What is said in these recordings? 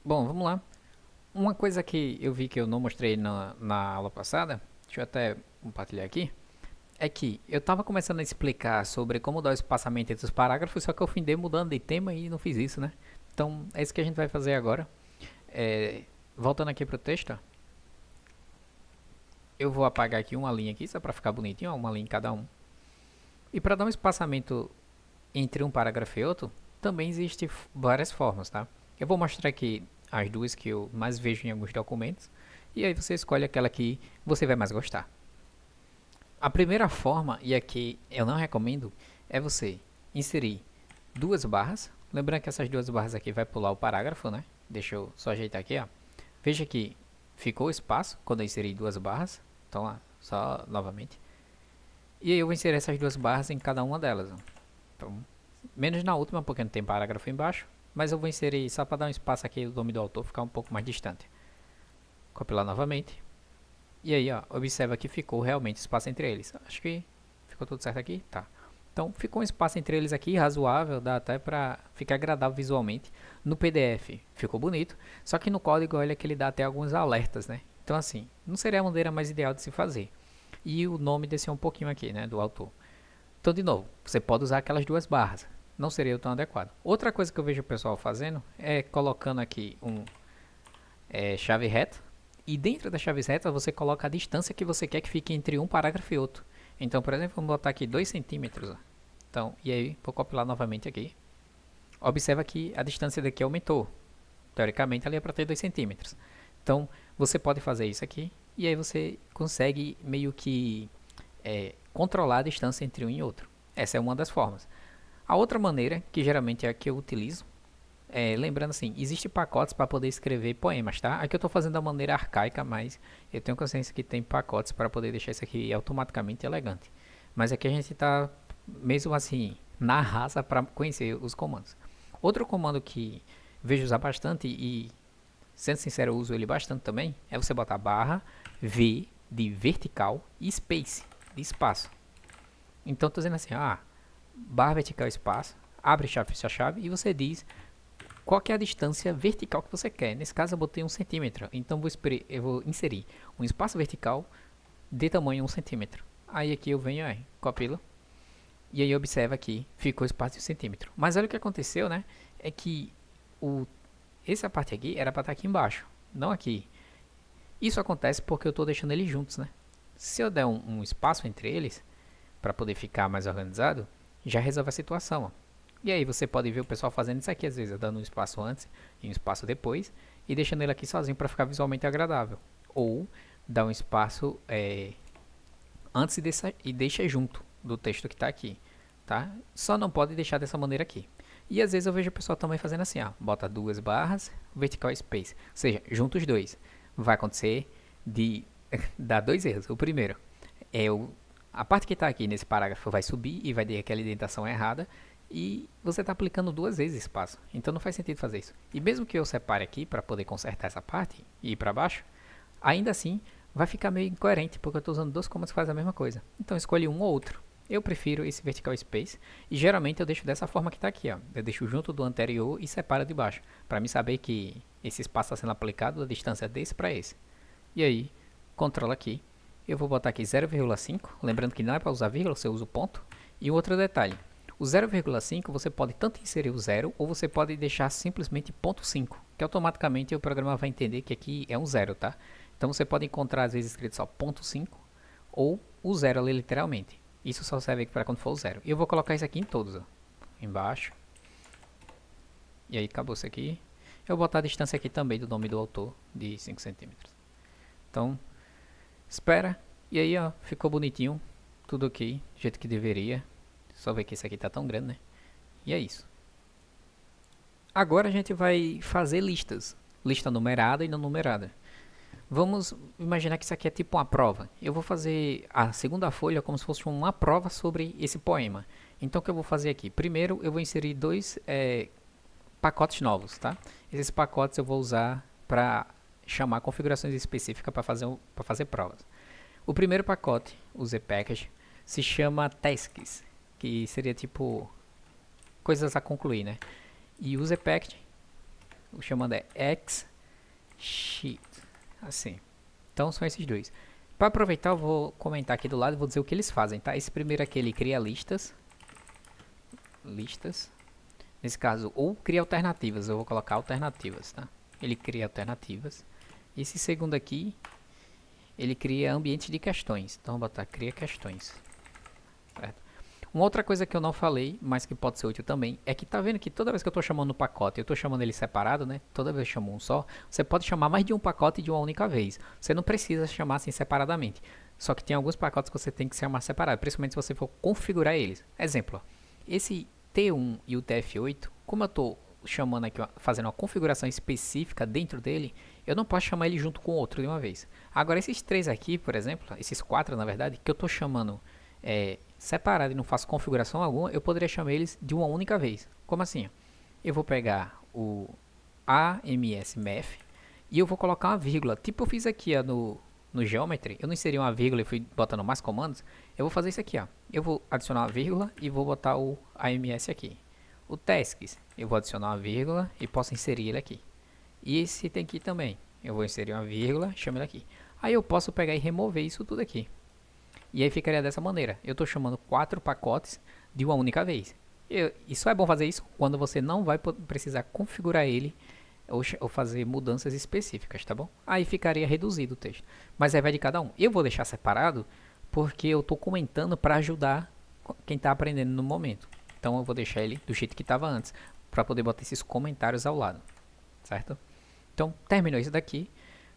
Bom, vamos lá. Uma coisa que eu vi que eu não mostrei na aula passada, deixa eu até compartilhar aqui, é que eu estava começando a explicar sobre como dar o espaçamento entre os parágrafos, só que eu findei mudando de tema e não fiz isso, né? Então, é isso que a gente vai fazer agora. É, voltando aqui pro texto, ó, eu vou apagar aqui uma linha aqui, só para ficar bonitinho, ó, uma linha em cada um. E para dar um espaçamento entre um parágrafo e outro, também existem várias formas, tá? Eu vou mostrar aqui as duas que eu mais vejo em alguns documentos, e aí você escolhe aquela que você vai mais gostar. A primeira forma, e aqui eu não recomendo, é você inserir duas barras. Lembrando que essas duas barras aqui vai pular o parágrafo, né? Deixa eu só ajeitar aqui, ó. Veja que ficou espaço quando eu inseri duas barras. Então, ó, só novamente. E aí eu vou inserir essas duas barras em cada uma delas. Ó. Então, menos na última, porque não tem parágrafo embaixo. Mas eu vou inserir só para dar um espaço aqui do nome do autor ficar um pouco mais distante. Copiar novamente. E aí, ó, observa que ficou realmente espaço entre eles. Acho que ficou tudo certo aqui? Tá. Então, ficou um espaço entre eles aqui razoável, dá até para ficar agradável visualmente. No PDF ficou bonito, só que no código olha que ele dá até alguns alertas, né? Então, assim, não seria a maneira mais ideal de se fazer. E o nome desceu um pouquinho aqui, né, do autor. Então, de novo, você pode usar aquelas duas barras. Não seria tão adequado. Outra coisa que eu vejo o pessoal fazendo é colocando aqui chave reta. E dentro da chave reta você coloca a distância que você quer que fique entre um parágrafo e outro. Então, por exemplo, vamos botar aqui 2 centímetros. Ó. Então, e aí, vou copiar novamente aqui. Observa que a distância daqui aumentou. Teoricamente, ali é para ter 2 centímetros. Então, você pode fazer isso aqui. E aí você consegue meio que controlar a distância entre um e outro. Essa é uma das formas. A outra maneira, que geralmente é a que eu utilizo, lembrando assim, existem pacotes para poder escrever poemas, tá? Aqui eu estou fazendo da maneira arcaica, mas eu tenho consciência que tem pacotes para poder deixar isso aqui automaticamente elegante. Mas aqui a gente está, mesmo assim, na raça para conhecer os comandos. Outro comando que vejo usar bastante e, sendo sincero, eu uso ele bastante também, é você botar barra V de vertical e space de espaço. Então estou dizendo assim, barra vertical espaço, abre chave, fecha chave e você diz qual que é a distância vertical que você quer. Nesse caso eu botei 1 centímetro, então eu vou inserir um espaço vertical de tamanho 1 centímetro. Aí aqui eu venho, copio, e aí observa que ficou espaço de 1 centímetro. Mas olha o que aconteceu, né? É que o, essa parte aqui era para estar aqui embaixo, não aqui. Isso acontece porque eu estou deixando eles juntos, né? Se eu der um espaço entre eles, para poder ficar mais organizado, já resolve a situação. Ó. E aí você pode ver o pessoal fazendo isso aqui, às vezes, dando um espaço antes e um espaço depois, e deixando ele aqui sozinho para ficar visualmente agradável. Ou dá um espaço antes e deixa junto do texto que está aqui. Tá? Só não pode deixar dessa maneira aqui. E às vezes eu vejo o pessoal também fazendo assim, ó, bota duas barras, vertical space, ou seja, junta os dois. Vai acontecer de dar dois erros. O primeiro é a parte que está aqui nesse parágrafo vai subir e vai ter aquela indentação errada e você está aplicando duas vezes espaço. Então não faz sentido fazer isso. E mesmo que eu separe aqui para poder consertar essa parte e ir para baixo, ainda assim vai ficar meio incoerente porque eu estou usando dois comandos que fazem a mesma coisa. Então escolhe um ou outro. Eu prefiro esse vertical space e geralmente eu deixo dessa forma que está aqui. Ó. Eu deixo junto do anterior e separo de baixo para me saber que esse espaço está sendo aplicado da distância desse para esse. E aí, controla aqui. Eu vou botar aqui 0,5, lembrando que não é para usar vírgula, você usa o ponto. E outro detalhe, o 0,5 você pode tanto inserir o 0 ou você pode deixar simplesmente ponto 5, que automaticamente o programa vai entender que aqui é um 0, tá? Então você pode encontrar às vezes escrito só ponto 5 ou o 0 ali literalmente. Isso só serve para quando for o 0. E eu vou colocar isso aqui em todos, ó. Embaixo. E aí acabou isso aqui. Eu vou botar a distância aqui também do nome do autor de 5 centímetros. Então, espera. E aí, ó, ficou bonitinho. Tudo ok, do jeito que deveria. Só ver que esse aqui tá tão grande, né? E é isso. Agora a gente vai fazer listas. Lista numerada e não numerada. Vamos imaginar que isso aqui é tipo uma prova. Eu vou fazer a segunda folha como se fosse uma prova sobre esse poema. Então o que eu vou fazer aqui? Primeiro eu vou inserir dois pacotes novos, tá? Esses pacotes eu vou usar para chamar configurações específicas para fazer provas. O primeiro pacote, o zpackage, se chama tasks, que seria tipo coisas a concluir, né? E o zpackage O chamando é X-Sheet. Assim. Então são esses dois. Para aproveitar, eu vou comentar aqui do lado e vou dizer o que eles fazem, tá? Esse primeiro aqui, ele cria listas. Nesse caso, ou cria alternativas. Eu vou colocar alternativas, tá? Ele cria alternativas. Esse segundo aqui, ele cria ambientes de questões. Então, vou botar cria questões. Certo? Uma outra coisa que eu não falei, mas que pode ser útil também, é que tá vendo que toda vez que eu estou chamando um pacote, eu estou chamando ele separado, né? Toda vez que eu chamo um só, você pode chamar mais de um pacote de uma única vez. Você não precisa chamar assim separadamente. Só que tem alguns pacotes que você tem que chamar separado, principalmente se você for configurar eles. Exemplo, ó, esse T1 e o TF8, como eu estou chamando aqui, fazendo uma configuração específica dentro dele, eu não posso chamar ele junto com outro de uma vez. Agora, esses três aqui, por exemplo, esses quatro na verdade, que eu estou chamando separado e não faço configuração alguma, eu poderia chamar eles de uma única vez. Como assim? Eu vou pegar o AMSMath e eu vou colocar uma vírgula. Tipo eu fiz aqui ó, no Geometry, eu não inseri uma vírgula e fui botando mais comandos. Eu vou fazer isso aqui, ó. Eu vou adicionar uma vírgula e vou botar o AMS aqui. O Tasks, eu vou adicionar uma vírgula e posso inserir ele aqui. E esse tem aqui também. Eu vou inserir uma vírgula, chamo ele aqui. Aí eu posso pegar e remover isso tudo aqui. E aí ficaria dessa maneira. Eu estou chamando 4 pacotes de uma única vez. Isso é bom fazer isso quando você não vai precisar configurar ele ou fazer mudanças específicas, tá bom? Aí ficaria reduzido o texto. Mas aí vai de cada um. Eu vou deixar separado porque eu estou comentando para ajudar quem está aprendendo no momento. Então eu vou deixar ele do jeito que estava antes, para poder botar esses comentários ao lado, certo? Então terminou isso daqui.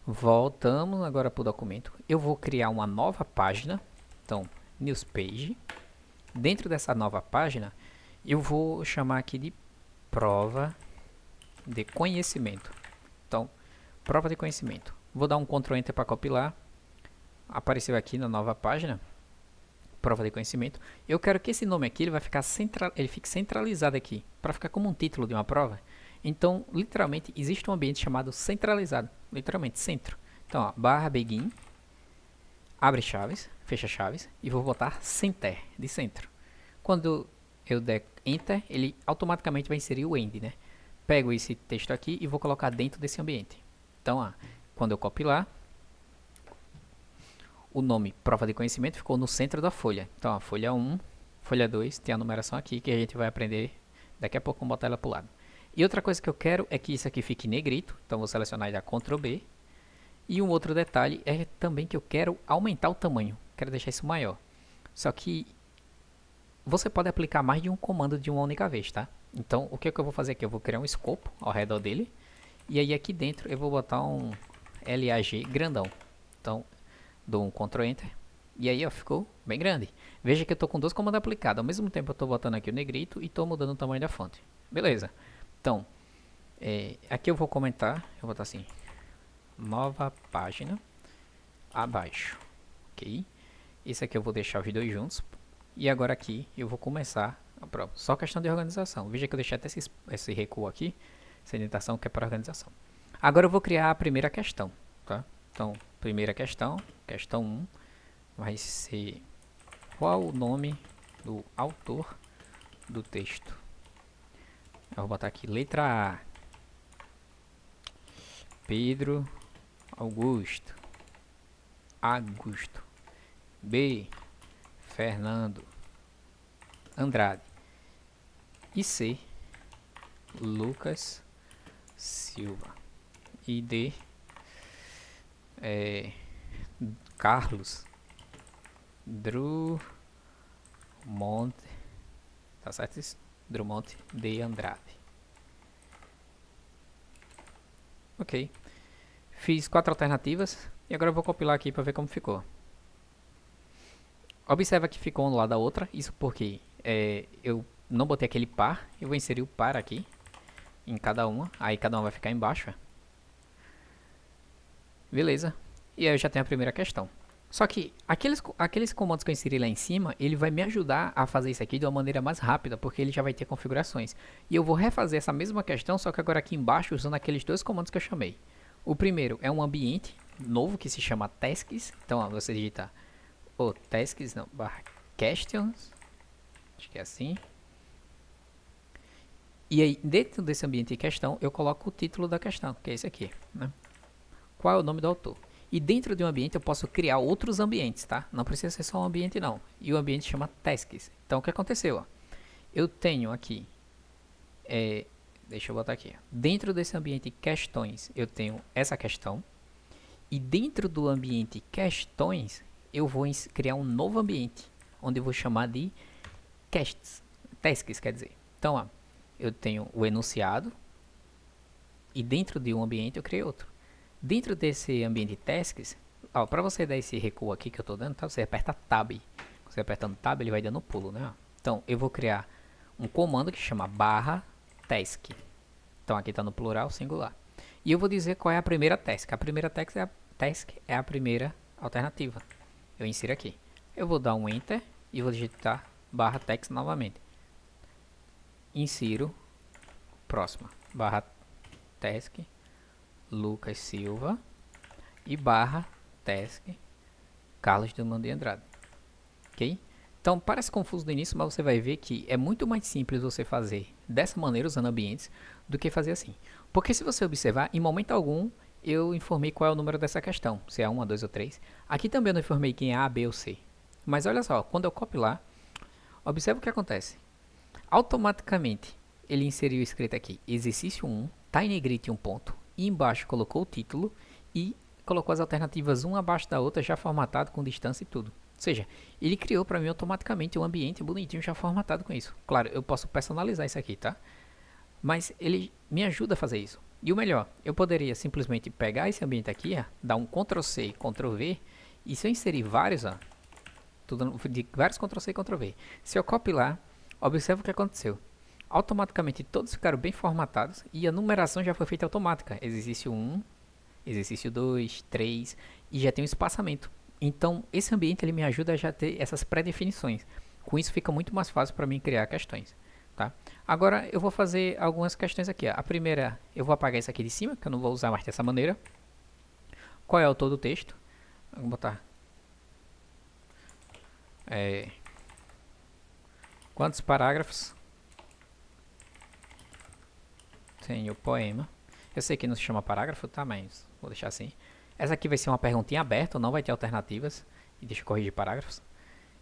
Voltamos agora para o documento. Eu vou criar uma nova página. Então, newspage. Dentro dessa nova página, eu vou chamar aqui de prova de conhecimento. Então, prova de conhecimento. Vou dar um Ctrl Enter para compilar. Apareceu aqui na nova página, prova de conhecimento. Eu quero que esse nome aqui ele fique centralizado aqui, para ficar como um título de uma prova. Então, literalmente, existe um ambiente chamado centralizado. Literalmente, centro. Então, ó, barra begin, abre chaves, fecha chaves e vou botar center, de centro. Quando eu der enter, ele automaticamente vai inserir o end, né? Pego esse texto aqui e vou colocar dentro desse ambiente. Então, ó, quando eu compilar, o nome prova de conhecimento ficou no centro da folha. Então, ó, folha 1, folha 2, tem a numeração aqui que a gente vai aprender daqui a pouco, vamos botar ela para o lado. E outra coisa que eu quero é que isso aqui fique negrito, então vou selecionar e dar Ctrl B. E um outro detalhe é também que eu quero aumentar o tamanho, quero deixar isso maior. Só que você pode aplicar mais de um comando de uma única vez, tá? Então, o que é que eu vou fazer aqui? Eu vou criar um escopo ao redor dele. E aí aqui dentro eu vou botar um LAG grandão. Então, dou um Ctrl Enter. E aí, ó, ficou bem grande. Veja que eu estou com dois comandos aplicados. Ao mesmo tempo eu estou botando aqui o negrito e estou mudando o tamanho da fonte. Beleza. Então, aqui eu vou comentar. Eu vou botar assim, nova página abaixo. Ok? Esse aqui eu vou deixar os dois juntos. E agora aqui eu vou começar a prova. Só questão de organização. Veja que eu deixei até esse recuo aqui. Essa indentação que é para organização. Agora eu vou criar a primeira questão. Tá? Então, primeira questão. Questão 1. Vai ser qual o nome do autor do texto. Eu vou botar aqui letra A. Pedro Augusto. B. Fernando Andrade. E C. Lucas Silva. E D. Carlos Drummond. Tá certo isso? Drummond de Andrade. Ok. Fiz 4 alternativas. E agora eu vou compilar aqui para ver como ficou. Observa que ficou um lado da outra. Isso porque eu não botei aquele par. Eu vou inserir o par aqui em cada uma. Aí cada uma vai ficar embaixo. Beleza. E aí eu já tenho a primeira questão. Só que aqueles comandos que eu inseri lá em cima, ele vai me ajudar a fazer isso aqui de uma maneira mais rápida, porque ele já vai ter configurações. E eu vou refazer essa mesma questão, só que agora aqui embaixo usando aqueles dois comandos que eu chamei. O primeiro é um ambiente novo que se chama tasks. Então ó, você digita tasks, não, barra questions. Acho que é assim. E aí, dentro desse ambiente em questão, eu coloco o título da questão, que é esse aqui, né? Qual é o nome do autor? E dentro de um ambiente eu posso criar outros ambientes, tá? Não precisa ser só um ambiente não. E o ambiente chama tasks. Então o que aconteceu? Ó? Eu tenho aqui, deixa eu botar aqui. Dentro desse ambiente questões, eu tenho essa questão. E dentro do ambiente questões, eu vou criar um novo ambiente, onde eu vou chamar de tasks, quer dizer. Então, ó, eu tenho o enunciado, e dentro de um ambiente eu criei outro. Dentro desse ambiente tasks, para você dar esse recuo aqui que eu estou dando, tá? Você aperta Tab. Você apertando Tab, ele vai dando pulo, né? Então, eu vou criar um comando que chama barra task. Então, aqui está no plural, singular. E eu vou dizer qual é a primeira task. A primeira task é a primeira alternativa. Eu insiro aqui. Eu vou dar um Enter e vou digitar barra task novamente. Insiro, próxima, barra task, Lucas Silva e barra task, Carlos Drummond de Andrade. Ok? Então parece confuso no início, mas você vai ver que é muito mais simples você fazer dessa maneira usando ambientes do que fazer assim. Porque se você observar, em momento algum eu informei qual é o número dessa questão, se é 1, 2 ou 3. Aqui também eu não informei quem é A, B ou C. Mas olha só, quando eu copio lá, observa o que acontece. Automaticamente ele inseriu escrito aqui, exercício 1, tá em negrito um ponto, e embaixo colocou o título e colocou as alternativas uma abaixo da outra, já formatado com distância e tudo. Ou seja, ele criou para mim automaticamente um ambiente bonitinho já formatado com isso. Claro, eu posso personalizar isso aqui, tá? Mas ele me ajuda a fazer isso. E o melhor, eu poderia simplesmente pegar esse ambiente aqui, ó, dar um Ctrl C e Ctrl V, e se eu inserir vários, ó, tudo de vários Ctrl C e Ctrl V, se eu copiar, observa o que aconteceu. Automaticamente todos ficaram bem formatados e a numeração já foi feita automática. Exercício 1, exercício 2, 3 e já tem um espaçamento. Então esse ambiente ele me ajuda a já ter essas pré-definições. Com isso fica muito mais fácil para mim criar questões. Tá? Agora eu vou fazer algumas questões aqui. Ó. A primeira, eu vou apagar isso aqui de cima, que eu não vou usar mais dessa maneira. Qual é o autor do texto? Vou botar quantos parágrafos tem o poema? Eu sei que não se chama parágrafo, tá? Mas vou deixar assim. Essa aqui vai ser uma perguntinha aberta, não vai ter alternativas. E deixa eu corrigir parágrafos.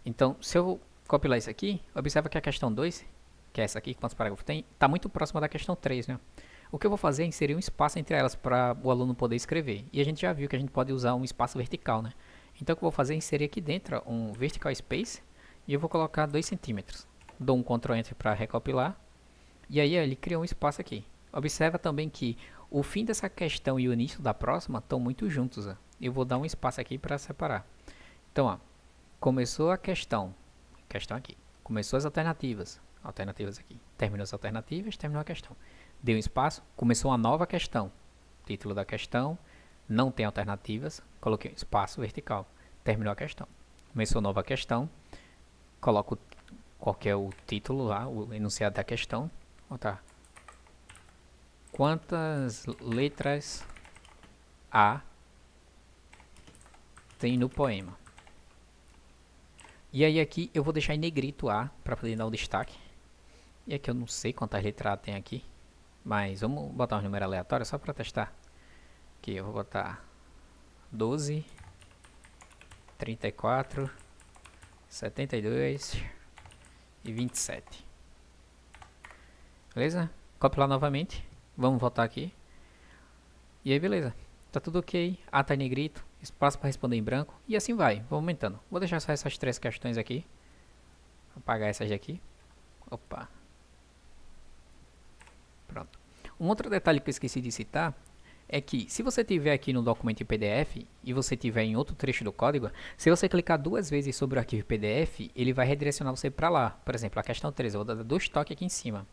Então, se eu copiar isso aqui, observa que a questão 2, que é essa aqui, quantos parágrafos tem, está muito próxima da questão 3, né? O que eu vou fazer é inserir um espaço entre elas para o aluno poder escrever. E a gente já viu que a gente pode usar um espaço vertical, né? Então o que eu vou fazer é inserir aqui dentro um vertical space e eu vou colocar 2 centímetros. Dou um Ctrl Enter para recopilar e aí ele criou um espaço aqui. Observa também que o fim dessa questão e o início da próxima estão muito juntos. Ó. Eu vou dar um espaço aqui para separar. Então, ó, começou a questão aqui. Começou as alternativas aqui. Terminou as alternativas, terminou a questão. Deu um espaço, começou uma nova questão. Título da questão, não tem alternativas, coloquei um espaço vertical. Terminou a questão. Começou nova questão, coloco qual que é o título lá, o enunciado da questão. Vou botar quantas letras A tem no poema. E aí aqui eu vou deixar em negrito A para poder dar o destaque. E aqui eu não sei quantas letras A tem aqui, mas vamos botar um número aleatório só para testar. Aqui eu vou botar 12, 34, 72 e 27. Beleza? Copiar novamente. Vamos voltar aqui. E aí, beleza. Tá tudo ok. A tá em negrito. Espaço para responder em branco. E assim vai. Vou aumentando. Vou deixar só essas 3 questões aqui. Vou apagar essas daqui. Opa. Pronto. Um outro detalhe que eu esqueci de citar é que se você tiver aqui no documento em PDF e você tiver em outro trecho do código, se você clicar 2 vezes sobre o arquivo PDF, ele vai redirecionar você para lá. Por exemplo, a questão 3, eu vou dar 2 toques aqui em cima.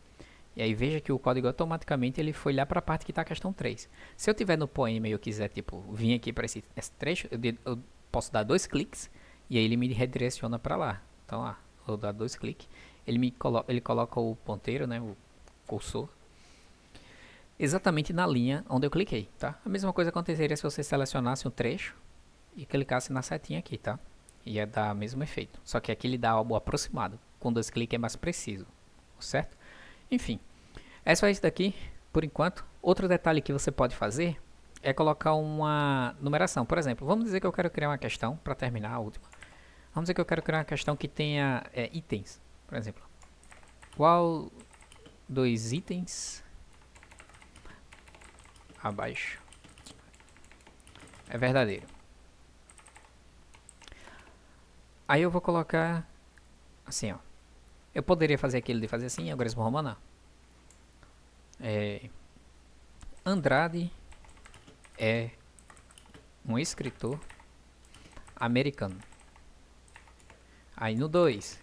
E aí veja que o código automaticamente ele foi lá para a parte que está a questão 3. Se eu tiver no poema e eu quiser tipo vir aqui para esse trecho, eu posso dar 2 cliques e aí ele me redireciona para lá. Então, ó, vou dar 2 cliques, ele coloca o ponteiro, né, o cursor, exatamente na linha onde eu cliquei, tá? A mesma coisa aconteceria se você selecionasse um trecho e clicasse na setinha aqui, tá? Ia dar o mesmo efeito, só que aqui ele dá algo aproximado. Com 2 cliques é mais preciso, certo? Enfim, É só isso daqui, por enquanto. Outro detalhe que você pode fazer é colocar uma numeração. Por exemplo, vamos dizer que eu quero criar uma questão, para terminar a última. Vamos dizer que eu quero criar uma questão que tenha itens. Por exemplo, qual dos itens abaixo é verdadeiro? Aí eu vou colocar assim, ó. Eu poderia fazer aquilo de fazer assim, algarismo romano. Andrade é um escritor americano. Aí no 2,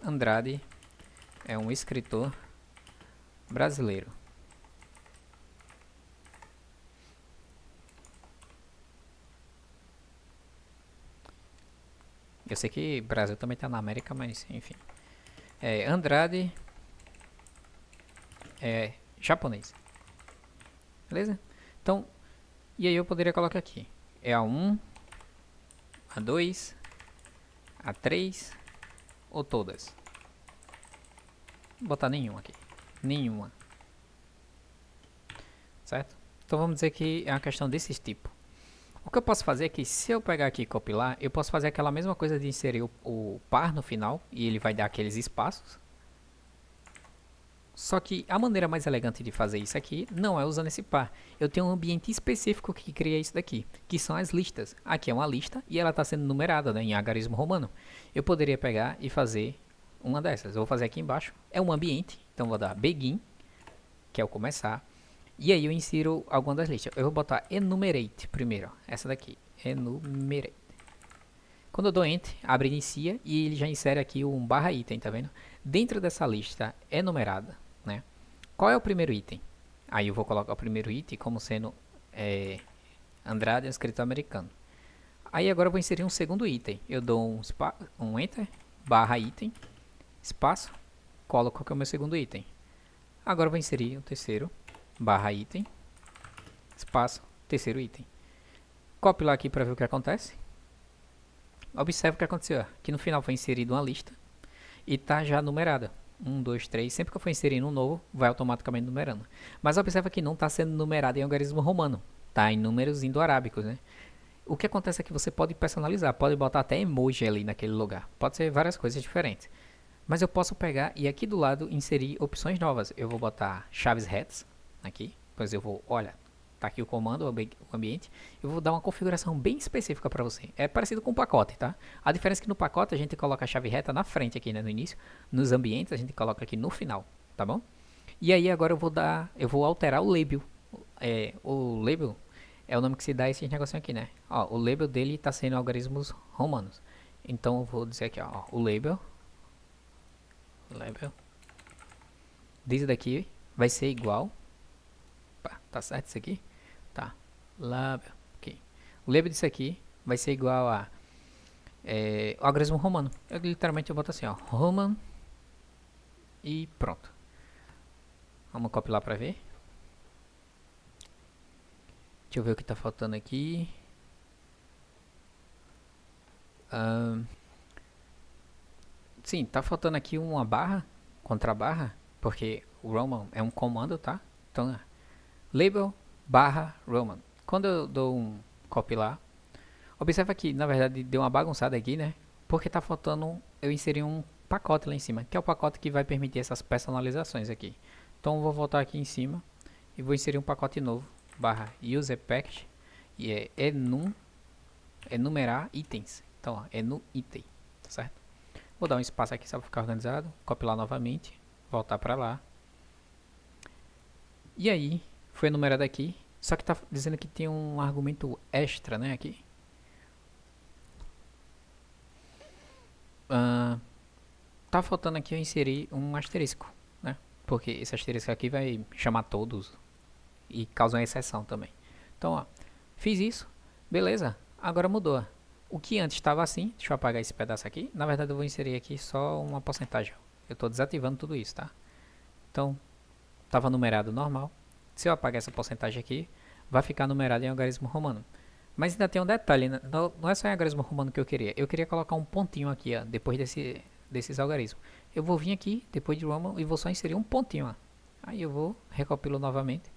Andrade é um escritor brasileiro. Eu sei que Brasil também está na América, mas enfim. Andrade é japonês. Beleza? Então, e aí eu poderia colocar aqui. É A1, A2, A3 ou todas? Vou botar nenhuma aqui. Nenhuma. Certo? Então vamos dizer que é uma questão desse tipo. O que eu posso fazer é que se eu pegar aqui e compilar, eu posso fazer aquela mesma coisa de inserir o par no final e ele vai dar aqueles espaços. Só que a maneira mais elegante de fazer isso aqui não é usando esse par. Eu tenho um ambiente específico que cria isso daqui, que são as listas. Aqui é uma lista e ela está sendo numerada, né, em algarismo romano. Eu poderia pegar e fazer uma dessas. Eu vou fazer aqui embaixo. É um ambiente, então vou dar begin, que é o começar. E aí eu insiro alguma das listas. Eu vou botar enumerate primeiro, ó, essa daqui, enumerate. Quando eu dou Enter, abre e inicia e ele já insere aqui um barra item, tá vendo? Dentro dessa lista enumerada, né? Qual é o primeiro item? Aí eu vou colocar o primeiro item como sendo Andrade, um escritor americano. Aí agora eu vou inserir um segundo item. Eu dou um Enter, barra item, espaço, coloco qual é o meu segundo item. Agora eu vou inserir o terceiro, barra item, espaço, terceiro item. Copio lá aqui para ver o que acontece. Observe o que aconteceu. Aqui no final foi inserido uma lista e está já numerada. 1, 2, 3. Sempre que eu for inserindo um novo, vai automaticamente numerando. Mas observa que não está sendo numerado em algarismo romano. Está em números indo-arábicos, né? O que acontece é que você pode personalizar. Pode botar até emoji ali naquele lugar. Pode ser várias coisas diferentes. Mas eu posso pegar e aqui do lado inserir opções novas. Eu vou botar chaves retas aqui. Pois eu vou, olha, tá aqui o comando, o ambiente. Eu vou dar uma configuração bem específica para você. É parecido com o pacote, tá? A diferença é que no pacote a gente coloca a chave reta na frente aqui, né, no início. Nos ambientes a gente coloca aqui no final, tá bom? E aí agora eu vou alterar o label. O label é o nome que se dá a esse negocinho aqui, né? Ó, o label dele tá sendo algarismos romanos. Então eu vou dizer aqui, ó, o label disso daqui vai ser igual. Tá certo isso aqui? Tá. Label. Ok. O label disso aqui vai ser igual a o algarismo romano. Literalmente eu boto assim, ó, Roman e pronto. Vamos copiar para ver. Deixa eu ver o que tá faltando aqui. Sim, tá faltando aqui uma barra, contra barra, porque o Roman é um comando, tá? Então, label barra Roman. Quando eu dou um copy lá, observa que na verdade deu uma bagunçada aqui, né? Porque tá faltando eu inserir um pacote lá em cima, que é o pacote que vai permitir essas personalizações aqui. Então eu vou voltar aqui em cima e vou inserir um pacote novo, barra user package, e enumerar itens. Então, ó, enu item, tá certo? Vou dar um espaço aqui só para ficar organizado, copiar novamente, voltar para lá. E aí, foi enumerado aqui, só que tá dizendo que tem um argumento extra, né, aqui. Tá faltando aqui eu inserir um asterisco, né? Porque esse asterisco aqui vai chamar todos e causa uma exceção também. Então, ó, fiz isso, beleza, agora mudou. O que antes estava assim, deixa eu apagar esse pedaço aqui. Na verdade eu vou inserir aqui só uma porcentagem. Eu estou desativando tudo isso, tá? Então, estava numerado normal. Se eu apagar essa porcentagem aqui, vai ficar numerado em algarismo romano. Mas ainda tem um detalhe, né? Não é só em algarismo romano que eu queria. Eu queria colocar um pontinho aqui, ó, depois desses algarismos. Eu vou vir aqui, depois de Roman, e vou só inserir um pontinho, ó. Aí eu vou, recopilo novamente.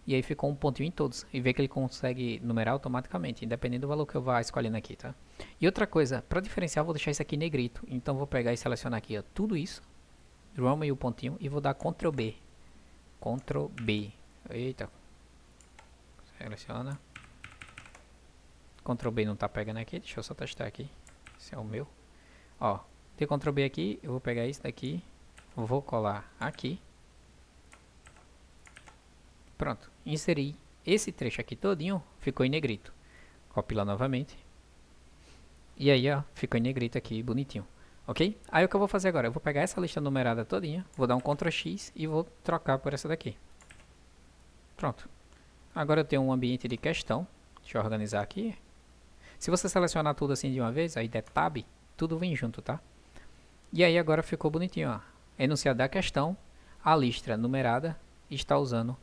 E aí ficou um pontinho em todos. E vê que ele consegue numerar automaticamente, independente do valor que eu vá escolhendo aqui, tá? E outra coisa, para diferenciar, eu vou deixar isso aqui negrito. Então vou pegar e selecionar aqui, ó, tudo isso. Roma e o pontinho. E vou dar Ctrl B. Ctrl B. Eita. Seleciona. Ctrl B não tá pegando aqui. Deixa eu só testar aqui. Esse é o meu. Ó, tem Ctrl B aqui. Eu vou pegar isso daqui. Vou colar aqui. Pronto. Inseri esse trecho aqui todinho. Ficou em negrito. Copila novamente. E aí, ó, ficou em negrito aqui, bonitinho. Ok? Aí o que eu vou fazer agora? Eu vou pegar essa lista numerada todinha. Vou dar um Ctrl X e vou trocar por essa daqui. Pronto. Agora eu tenho um ambiente de questão. Deixa eu organizar aqui. Se você selecionar tudo assim de uma vez, aí der Tab, tudo vem junto, tá? E aí agora ficou bonitinho, ó. Enunciado da questão, a lista numerada está usando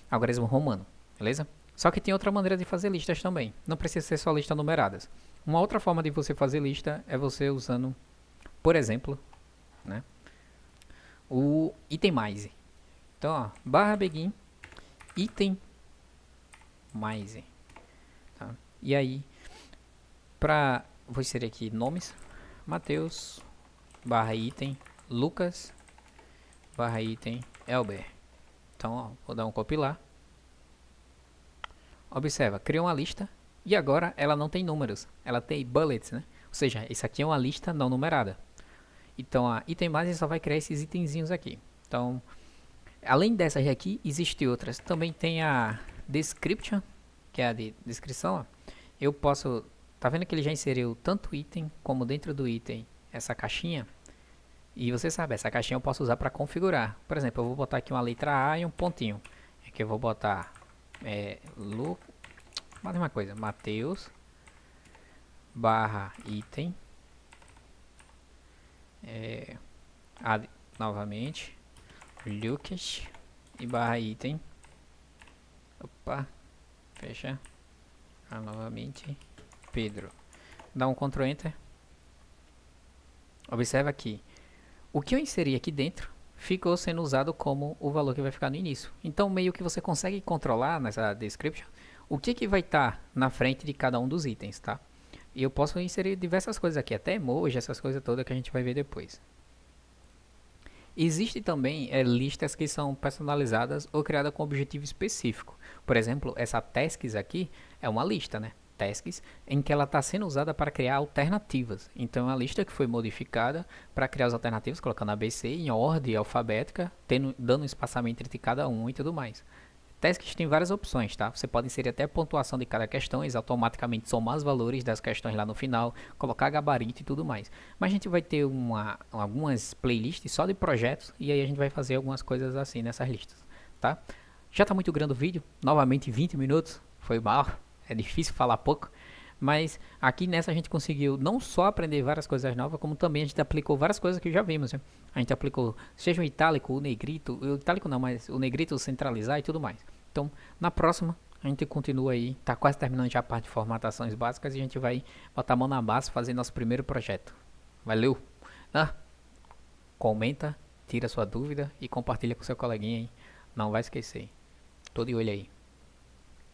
algarismo romano, beleza? Só que tem outra maneira de fazer listas também. Não precisa ser só listas numeradas. Uma outra forma de você fazer lista é você usando, por exemplo, né, o itemize. Então, ó, barra begin item mais, tá? E aí, vou inserir aqui nomes, Mateus, barra item, Lucas, barra item, Elber. Então, ó, vou dar um compilar. Observa, criou uma lista e agora ela não tem números, ela tem bullets, né? Ou seja, isso aqui é uma lista não numerada. Então, a item base só vai criar esses itenzinhos aqui. Então, além dessas aqui, existem outras. Também tem a description, que é a de descrição. Ó. Eu posso, tá vendo que ele já inseriu tanto item como dentro do item essa caixinha? E você sabe, essa caixinha eu posso usar para configurar. Por exemplo, eu vou botar aqui uma letra A e um pontinho. Aqui eu vou botar mais uma coisa, Mateus barra item novamente Lucas e barra item, opa, fecha, novamente Pedro, dá um Ctrl Enter. Observa aqui, o que eu inseri aqui dentro ficou sendo usado como o valor que vai ficar no início. Então meio que você consegue controlar nessa description o que vai estar na frente de cada um dos itens, tá? E eu posso inserir diversas coisas aqui, até emoji, essas coisas todas que a gente vai ver depois. Existem também listas que são personalizadas ou criadas com objetivo específico. Por exemplo, essa tasks aqui é uma lista, né? Tasks, em que ela está sendo usada para criar alternativas. Então, é uma lista que foi modificada para criar as alternativas, colocando ABC em ordem alfabética, dando um espaçamento entre cada um e tudo mais. Tasks tem várias opções, tá? Você pode inserir até a pontuação de cada questão, eles automaticamente somar os valores das questões lá no final, colocar gabarito e tudo mais. Mas a gente vai ter algumas playlists só de projetos e aí a gente vai fazer algumas coisas assim nessas listas, tá? Já está muito grande o vídeo, novamente 20 minutos, foi mal, é difícil falar pouco. Mas aqui nessa a gente conseguiu não só aprender várias coisas novas, como também a gente aplicou várias coisas que já vimos, né? A gente aplicou, seja o itálico, o negrito, o itálico não, mas o negrito centralizar e tudo mais. Então, na próxima, a gente continua aí, tá quase terminando já a parte de formatações básicas e a gente vai botar a mão na massa e fazer nosso primeiro projeto. Valeu! Comenta, tira sua dúvida e compartilha com seu coleguinha aí. Não vai esquecer. Tô de olho aí.